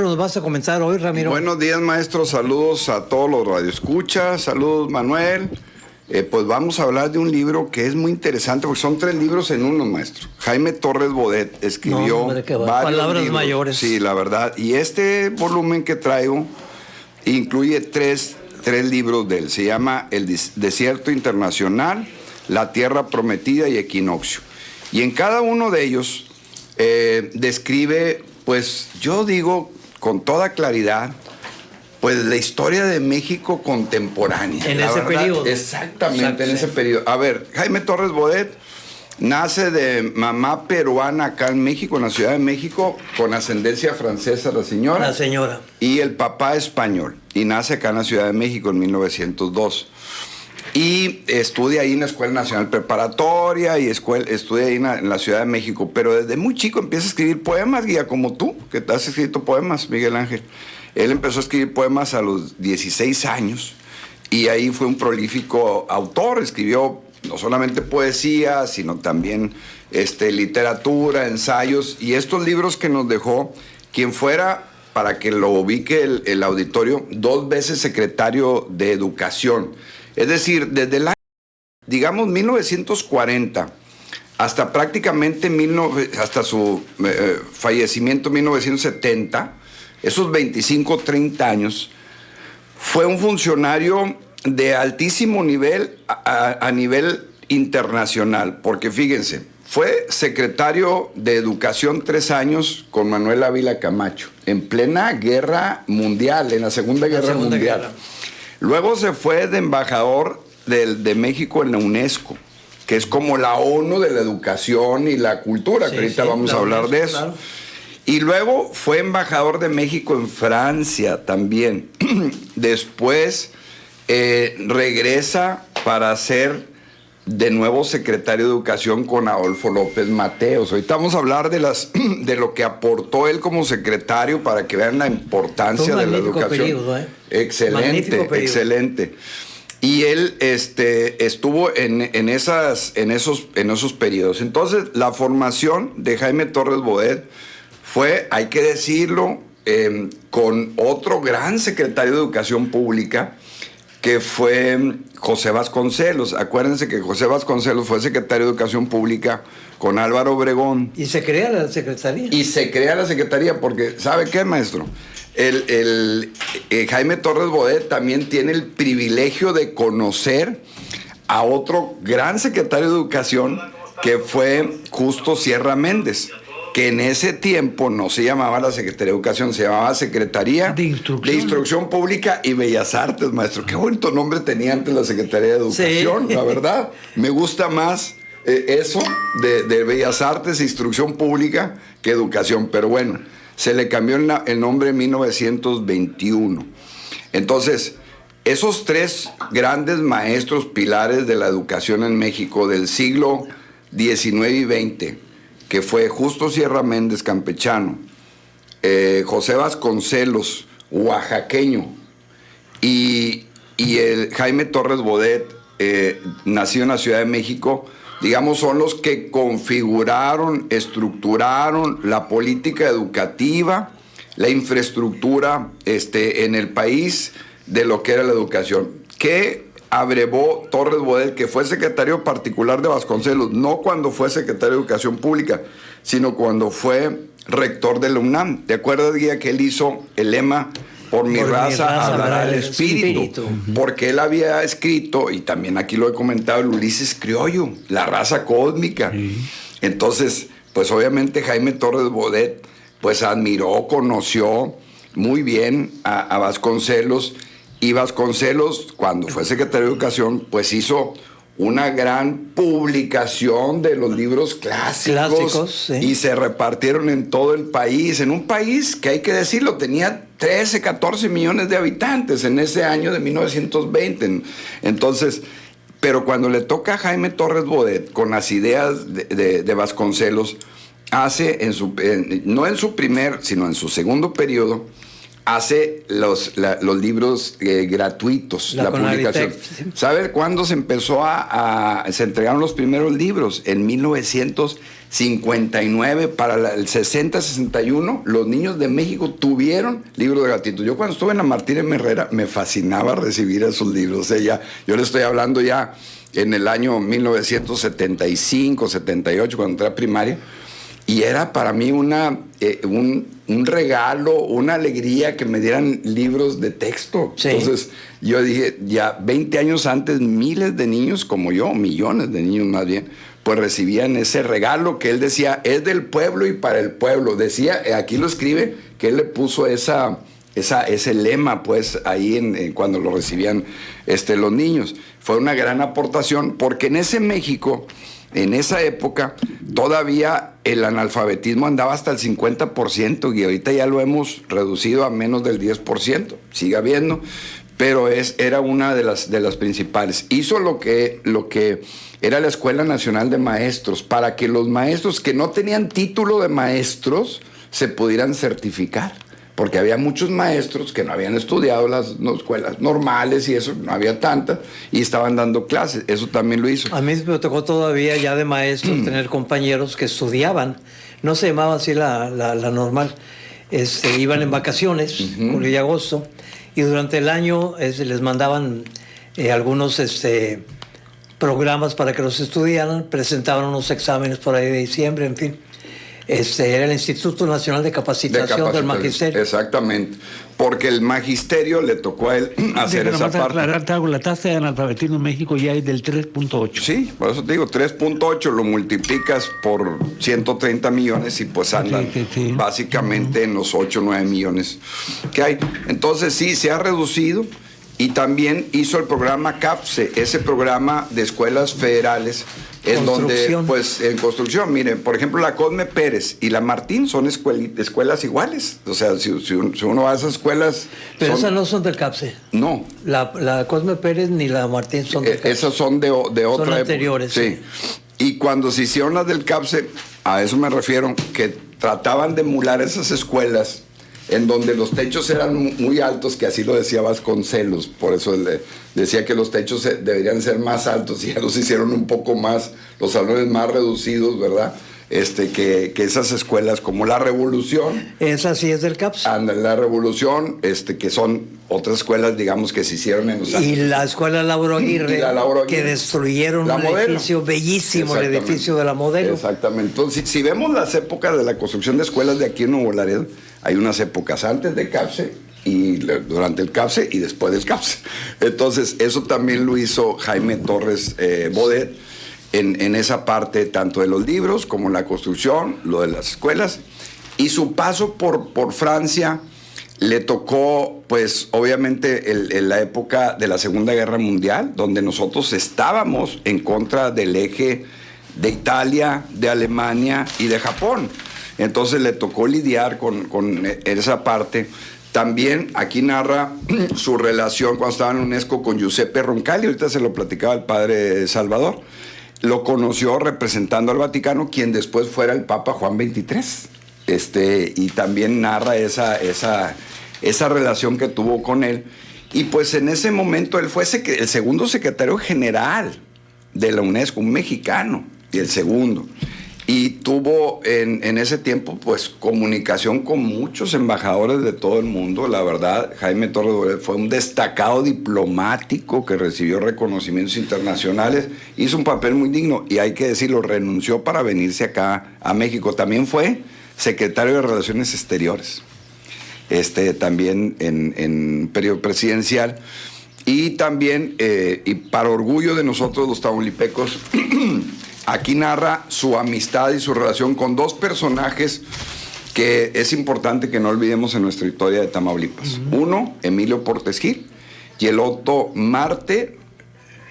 Nos vas a comenzar hoy, Ramiro. Buenos días, maestro. Saludos a todos los radioescuchas. Saludos, Manuel. Pues vamos a hablar de un libro que es muy interesante, porque son 3 libros en uno, maestro. Jaime Torres Bodet escribió varios palabras libros. mayores. Sí, la verdad. Y este volumen que traigo incluye tres libros de él. Se llama El Desierto Internacional, La Tierra Prometida y Equinoccio. Y en cada uno de ellos describe, pues yo digo con toda claridad, pues la historia de México contemporánea. En ese periodo. Exactamente, Exacto, en ese periodo. A ver, Jaime Torres Bodet nace de mamá peruana acá en México, en la Ciudad de México, con ascendencia francesa la señora. La señora. Y el papá español. Y nace acá en la Ciudad de México en 1902. Y estudia ahí en la Escuela Nacional Preparatoria y estudia ahí en la Ciudad de México. Pero desde muy chico empieza a escribir poemas, guía, como tú, que te has escrito poemas, Miguel Ángel. Él empezó a escribir poemas a los 16 años y ahí fue un prolífico autor. Escribió no solamente poesía, sino también literatura, ensayos. Y estos libros que nos dejó, quien fuera, para que lo ubique el auditorio, 2 veces secretario de Educación. Es decir, desde el año, digamos, 1940 hasta prácticamente hasta su fallecimiento en 1970, esos 25, 30 años, fue un funcionario de altísimo nivel a nivel internacional, porque fíjense, fue secretario de Educación 3 años con Manuel Ávila Camacho, en plena guerra mundial, en la Segunda Guerra Mundial. Luego se fue de embajador de México en la UNESCO, que es como la ONU de la educación y la cultura, que ahorita vamos a hablar de eso. Claro. Y luego fue embajador de México en Francia también. Después regresa para ser de nuevo secretario de Educación con Adolfo López Mateos. Ahorita vamos a hablar de lo que aportó él como secretario para que vean la importancia de la educación. Periodo, Excelente, excelente. Y él estuvo en esos periodos. Entonces, la formación de Jaime Torres Bodet fue, hay que decirlo, con otro gran secretario de Educación Pública, que fue José Vasconcelos. Acuérdense que José Vasconcelos fue secretario de Educación Pública con Álvaro Obregón. Y se crea la secretaría. Y se crea la secretaría porque, ¿sabe qué, maestro? Jaime Torres Bodet también tiene el privilegio de conocer a otro gran secretario de Educación, que fue Justo Sierra Méndez, que en ese tiempo no se llamaba la Secretaría de Educación, se llamaba Secretaría de Instrucción Pública y Bellas Artes, maestro. Qué bonito nombre tenía antes la Secretaría de Educación, sí. La verdad. Me gusta más eso de Bellas Artes e Instrucción Pública que Educación, pero bueno, se le cambió el nombre en 1921. Entonces, esos 3 grandes maestros pilares de la educación en México del siglo XIX y XX, que fue Justo Sierra Méndez, campechano, José Vasconcelos, oaxaqueño, y el Jaime Torres Bodet, nacido en la Ciudad de México, digamos, son los que configuraron, estructuraron la política educativa, la infraestructura en el país de lo que era la educación. ¿Qué abrevó Torres Bodet, que fue secretario particular de Vasconcelos, no cuando fue secretario de Educación Pública, sino cuando fue rector de la UNAM? ¿Te acuerdas, Guía, que él hizo el lema por mi raza hablará el espíritu? Porque él había escrito, y también aquí lo he comentado, el Ulises Criollo, la raza cósmica. Entonces, pues obviamente Jaime Torres Bodet pues admiró, conoció muy bien a Vasconcelos, y Vasconcelos, cuando fue secretario de Educación, pues hizo una gran publicación de los libros clásicos, sí. Y se repartieron en todo el país, en un país que, hay que decirlo, tenía 13, 14 millones de habitantes en ese año de 1920. Entonces, pero cuando le toca a Jaime Torres Bodet, con las ideas de Vasconcelos, hace, no en su primer, sino en su segundo periodo, hace los libros gratuitos, la publicación. Sí. ¿Sabe cuándo se empezó se entregaron los primeros libros? En 1959, para el 60-61, los niños de México tuvieron libros gratuitos. Yo cuando estuve en la Martínez Herrera me fascinaba recibir esos libros. O sea, yo le estoy hablando ya en el año 1975, 78, cuando entré a primaria. Y era para mí un regalo, una alegría que me dieran libros de texto. Sí. Entonces yo dije, ya 20 años antes, miles de niños como yo, millones de niños más bien, pues recibían ese regalo que él decía, es del pueblo y para el pueblo. Decía, aquí lo escribe, que él le puso ese lema, pues, ahí cuando lo recibían los niños. Fue una gran aportación, porque en ese México, en esa época, todavía el analfabetismo andaba hasta el 50%, y ahorita ya lo hemos reducido a menos del 10%. Sigue habiendo, pero era una de las principales. Hizo lo que era la Escuela Nacional de Maestros, para que los maestros que no tenían título de maestros se pudieran certificar. Porque había muchos maestros que no habían estudiado las escuelas normales y eso, no había tantas, y estaban dando clases. Eso también lo hizo. A mí me tocó todavía ya de maestro tener compañeros que estudiaban. No se llamaba así la normal. Iban en vacaciones, julio y agosto, y durante el año les mandaban algunos programas para que los estudiaran, presentaban unos exámenes por ahí de diciembre, en fin. Era el Instituto Nacional de Capacitación del Magisterio. Exactamente, porque el magisterio le tocó a él hacer esa parte. La tasa de analfabetismo en México ya es del 3.8. Sí, por eso te digo, 3.8 lo multiplicas por 130 millones y pues andan básicamente en los 8 o 9 millones que hay. Entonces sí, se ha reducido. Y también hizo el programa CAPSE, ese programa de escuelas federales, en donde, pues, en construcción, miren, por ejemplo, la Cosme Pérez y la Martín son escuelas iguales. O sea, si uno va a esas escuelas... Pero esas no son del CAPSE. No. La Cosme Pérez ni la Martín son del CAPSE. Esas son de otra época. Son anteriores. Sí. Y cuando se hicieron las del CAPSE, a eso me refiero, que trataban de emular esas escuelas en donde los techos eran muy altos, que así lo decía Vasconcelos, por eso decía que los techos deberían ser más altos, y ya los hicieron un poco más, los salones más reducidos, ¿verdad? Que esas escuelas como La Revolución. Esa sí es del CAPS. La Revolución, que son otras escuelas, digamos, que se hicieron en los años. Y la Escuela Lauro Aguirre, que destruyeron un edificio bellísimo, el edificio de la Modelo. Exactamente. Entonces, si vemos las épocas de la construcción de escuelas de aquí en Nuevo Laredo, hay unas épocas antes de CAPSE, y durante el CAPSE y después del CAPSE. Entonces, eso también lo hizo Jaime Torres Bodet en esa parte, tanto de los libros como la construcción, lo de las escuelas. Y su paso por Francia le tocó, pues, obviamente, en la época de la Segunda Guerra Mundial, donde nosotros estábamos en contra del eje de Italia, de Alemania y de Japón. Entonces le tocó lidiar con esa parte. También aquí narra su relación cuando estaba en UNESCO con Giuseppe Roncalli. Ahorita se lo platicaba el padre Salvador. Lo conoció representando al Vaticano, quien después fuera el Papa Juan XXIII. Y también narra esa relación que tuvo con él. Y pues en ese momento él fue el segundo secretario general de la UNESCO, un mexicano, y el segundo. Y tuvo en ese tiempo, pues, comunicación con muchos embajadores de todo el mundo. La verdad, Jaime Torres Bodet fue un destacado diplomático que recibió reconocimientos internacionales. Hizo un papel muy digno y hay que decirlo, renunció para venirse acá a México. También fue secretario de Relaciones Exteriores, también en periodo presidencial. Y también, y para orgullo de nosotros los tamaulipecos, aquí narra su amistad y su relación con dos personajes que es importante que no olvidemos en nuestra historia de Tamaulipas. Uno, Emilio Portes Gil, y el otro, Marte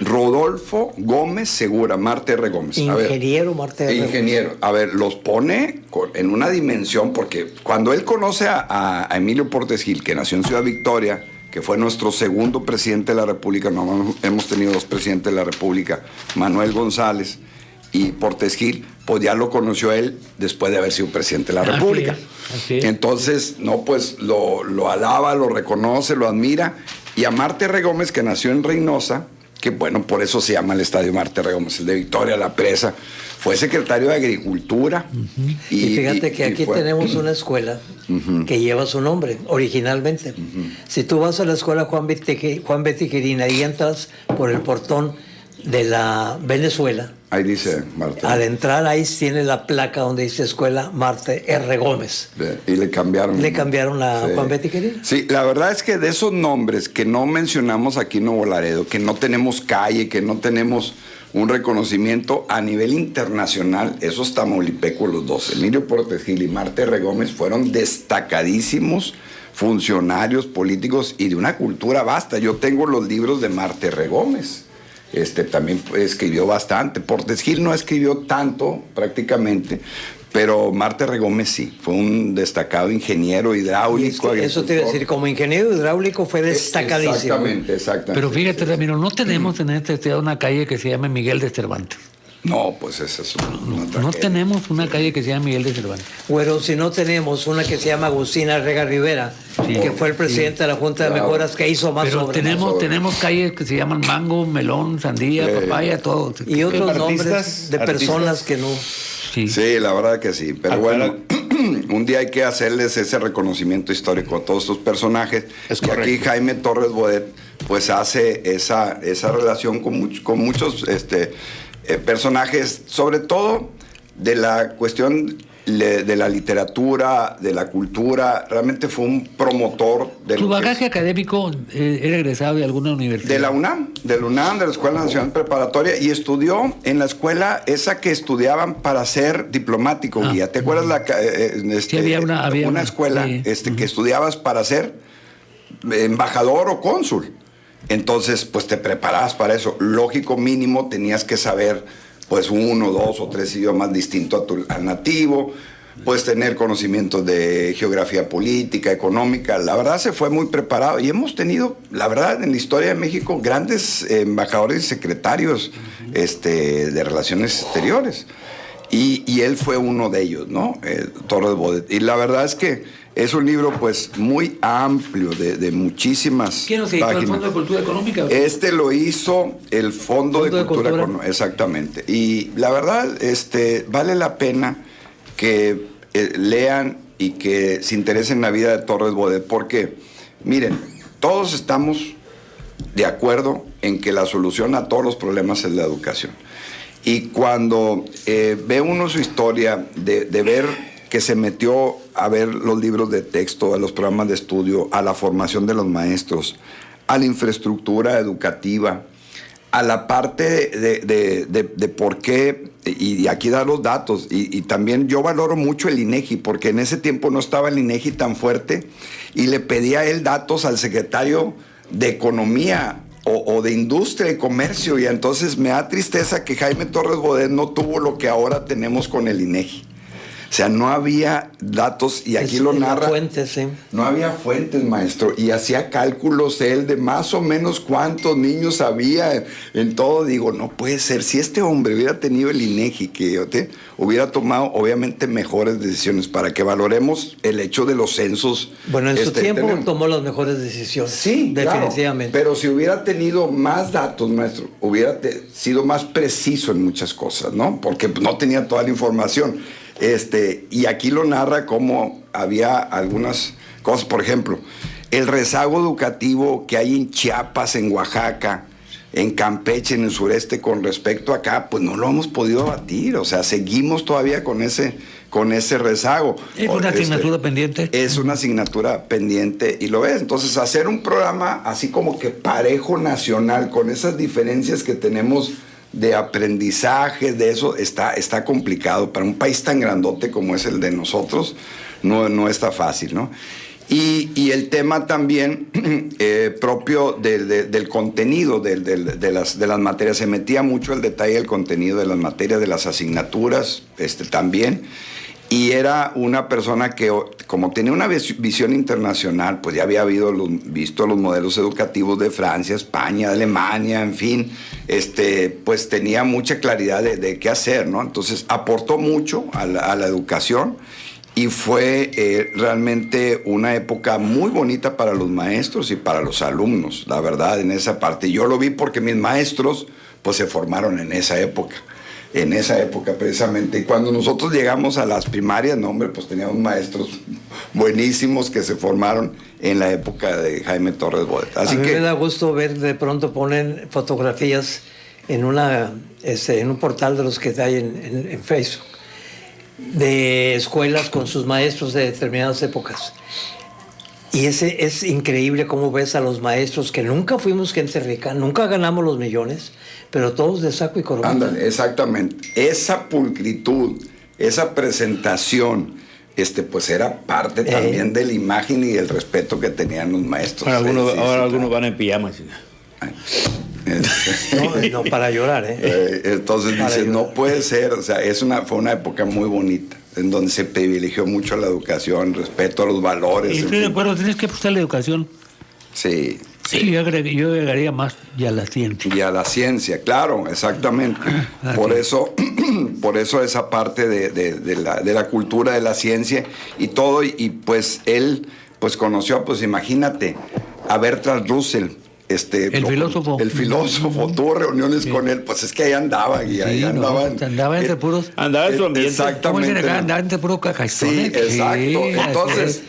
Rodolfo Gómez Segura, Marte R. Gómez. Ingeniero Marte R. Ingeniero. A ver, los pone en una dimensión, porque cuando él conoce a Emilio Portes Gil, que nació en Ciudad Victoria, que fue nuestro segundo presidente de la República, no hemos tenido dos presidentes de la República, Manuel González y Portes Gil, pues ya lo conoció él después de haber sido presidente de la República. Así es. Entonces, no, pues lo alaba, lo reconoce, lo admira. Y a Marte R. Gómez, que nació en Reynosa, que bueno, por eso se llama el Estadio Marte R. Gómez, el de Victoria La Presa, fue secretario de Agricultura. Y fíjate que aquí tenemos una escuela que lleva su nombre originalmente. Si tú vas a la escuela Juan B. Tijerina y entras por el portón de la Venezuela, ahí dice Marte. al entrar ahí tiene la placa donde dice Escuela Marte R. Gómez. Y le cambiaron. Le cambiaron a Juan B. Tijerina. Sí, la verdad es que de esos nombres que no mencionamos aquí en Nuevo Laredo, que no tenemos calle, que no tenemos un reconocimiento a nivel internacional, esos tamaulipecos los dos, Emilio Portes Gil y Marte R. Gómez, fueron destacadísimos funcionarios políticos y de una cultura vasta. Yo tengo los libros de Marte R. Gómez. También escribió bastante. Portes Gil no escribió tanto, prácticamente, pero Marte R. Gómez sí, fue un destacado ingeniero hidráulico. Eso te iba a decir, como ingeniero hidráulico fue destacadísimo. Exactamente. Pero fíjate, Ramiro, no tenemos en esta ciudad una calle que se llame Miguel de Cervantes. No, pues esa es una No tenemos una calle que se llame Miguel de Cervantes. Bueno, si no tenemos una que se llama Agustín Arrega Rivera, que fue el presidente de la Junta de Mejoras, que hizo más Pero obras. tenemos calles que se llaman mango, melón, sandía, papaya, todo. Y otros nombres de personas que no... Sí. Sí, la verdad que sí. Pero bueno, un día hay que hacerles ese reconocimiento histórico a todos estos personajes. Es y correcto. aquí Jaime Torres Bodet pues hace esa relación con muchos personajes, sobre todo de la cuestión de la literatura, de la cultura. Realmente fue un promotor de ¿Tu bagaje académico era egresado de alguna universidad? de la UNAM, de la Escuela Nacional Preparatoria, y estudió en la escuela esa que estudiaban para ser diplomático, guía. ¿Te acuerdas Sí, había una escuela sí. Que estudiabas para ser embajador o cónsul? Entonces, pues te preparabas para eso. Lógico, mínimo, tenías que saber pues 1, 2 o 3 idiomas distintos al nativo, pues tener conocimientos de geografía política, económica. La verdad se fue muy preparado y hemos tenido, la verdad, en la historia de México grandes embajadores y secretarios de Relaciones Exteriores. Y él fue uno de ellos, ¿no? Torres Bodet. Y la verdad es que es un libro pues muy amplio, de muchísimas ¿Quién nos editó el páginas. Fondo de Cultura Económica? Lo hizo el Fondo de Cultura Económica, exactamente. Y la verdad, vale la pena que lean y que se interesen en la vida de Torres Bodet, porque, miren, todos estamos de acuerdo en que la solución a todos los problemas es la educación. Y cuando ve uno su historia de ver que se metió a ver los libros de texto, a los programas de estudio, a la formación de los maestros, a la infraestructura educativa, a la parte de por qué, y aquí da los datos, y también yo valoro mucho el INEGI, porque en ese tiempo no estaba el INEGI tan fuerte, y le pedía a él datos al secretario de Economía o de Industria y Comercio, y entonces me da tristeza que Jaime Torres Bodet no tuvo lo que ahora tenemos con el INEGI. O sea, no había datos, y aquí lo narra. Fuentes, sí. No había fuentes, maestro, y hacía cálculos él de más o menos cuántos niños había en todo. Digo, no puede ser. Si este hombre hubiera tenido el INEGI, que hubiera tomado obviamente mejores decisiones para que valoremos el hecho de los censos. Bueno, en su tiempo tomó las mejores decisiones. Sí, definitivamente. Claro, pero si hubiera tenido más datos, maestro, hubiera sido más preciso en muchas cosas, ¿no? Porque no tenía toda la información. Y aquí lo narra cómo había algunas cosas, por ejemplo, el rezago educativo que hay en Chiapas, en Oaxaca, en Campeche, en el sureste, con respecto a acá, pues no lo hemos podido abatir. O sea, seguimos todavía con ese rezago. ¿Es una asignatura pendiente? Es una asignatura pendiente y lo es. Entonces, hacer un programa así como que parejo nacional, con esas diferencias que tenemos de aprendizaje, de eso, está complicado. Para un país tan grandote como es el de nosotros, no está fácil, ¿no? Y el tema también propio del contenido de las materias, se metía mucho el detalle del contenido de las materias, de las asignaturas, también. Y era una persona que, como tenía una visión internacional, pues ya había visto los modelos educativos de Francia, España, Alemania, en fin, pues tenía mucha claridad de qué hacer, ¿no? Entonces aportó mucho a la educación y fue realmente una época muy bonita para los maestros y para los alumnos, la verdad, en esa parte. Yo lo vi porque mis maestros, pues se formaron en esa época precisamente. Y cuando nosotros llegamos a las primarias, no, hombre, pues teníamos maestros buenísimos que se formaron en la época de Jaime Torres Bodet. Así que me da gusto ver, de pronto ponen fotografías en un portal de los que hay en Facebook, de escuelas con sus maestros de determinadas épocas. Y es increíble cómo ves a los maestros que nunca fuimos gente rica, nunca ganamos los millones, pero todos de saco y corbata. Ándale, exactamente. Esa pulcritud, esa presentación, pues era parte también de la imagen y del respeto que tenían los maestros. Ahora algunos van en pijamas. No, para llorar, Entonces dice, no puede ser, o sea, fue una época muy bonita, en donde se privilegió mucho la educación, respeto a los valores. Y estoy de acuerdo, tienes que apostar a la educación. Sí. Sí, yo agregaría más y a la ciencia. Y a la ciencia, claro, exactamente. Por eso esa parte de la cultura de la ciencia y todo, y pues él pues conoció, pues imagínate, a Bertrand Russell. El filósofo. Tuvo reuniones con él, pues es que ahí andaba, y ahí andaba entre puros. Andaba en su ambiente. Exactamente. Andaba entre puro cacajón. Sí, exacto. Entonces,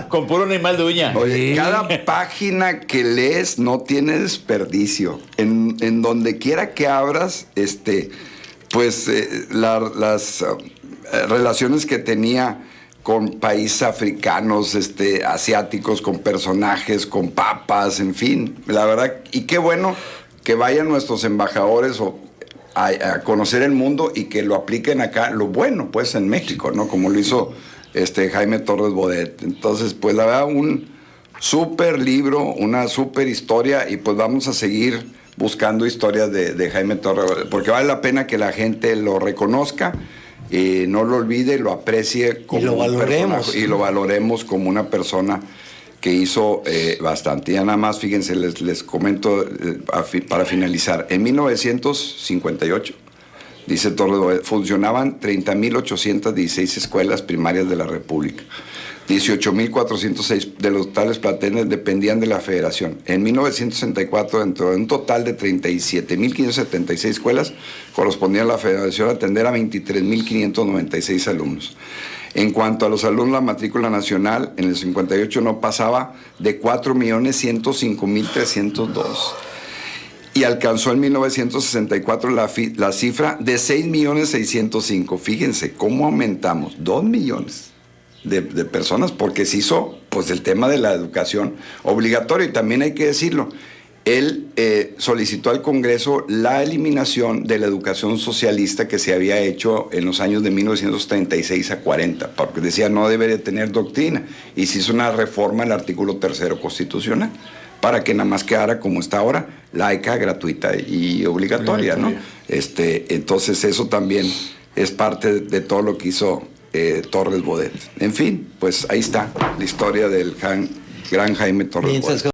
con puro animal de uña. Oye, cada página que lees no tiene desperdicio. En donde quiera que abras, pues las relaciones que tenía con países africanos, asiáticos, con personajes, con papas, en fin. La verdad, y qué bueno que vayan nuestros embajadores a conocer el mundo y que lo apliquen acá, lo bueno, pues, en México, ¿no? Como lo hizo Jaime Torres Bodet. Entonces, pues, la verdad, un súper libro, una súper historia, y pues vamos a seguir buscando historias de Jaime Torres Bodet, porque vale la pena que la gente lo reconozca, no lo olvide, lo aprecie como y lo valoremos. Y lo valoremos como una persona que hizo bastante. Ya nada más, fíjense, les comento para finalizar. En 1958, dice Torres, funcionaban 30.816 escuelas primarias de la República. 18.406 de los tales planteles dependían de la Federación. En 1964, dentro de un total de 37.576 escuelas, correspondía a la Federación atender a 23.596 alumnos. En cuanto a los alumnos, la matrícula nacional en el 58 no pasaba de 4.105.302. Y alcanzó en 1964 la cifra de 6.605.000. Fíjense cómo aumentamos, 2 millones. De personas, porque se hizo pues el tema de la educación obligatoria. Y también hay que decirlo, él solicitó al Congreso la eliminación de la educación socialista que se había hecho en los años de 1936 a 40, porque decía no debería tener doctrina, y se hizo una reforma al artículo 3º constitucional para que nada más quedara como está ahora, laica, gratuita y obligatoria, ¿no? Entonces eso también es parte de todo lo que hizo Torres Bodet. En fin, pues ahí está la historia del gran Jaime Torres Bodet.